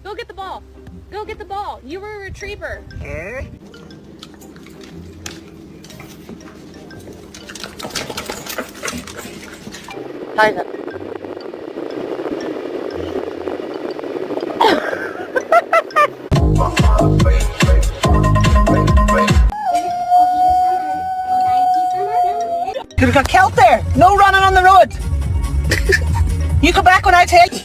Go get the ball. Go get the ball. You were a retriever. Tarzan. Could have got killed there. No running on the road. You come back when I tell you.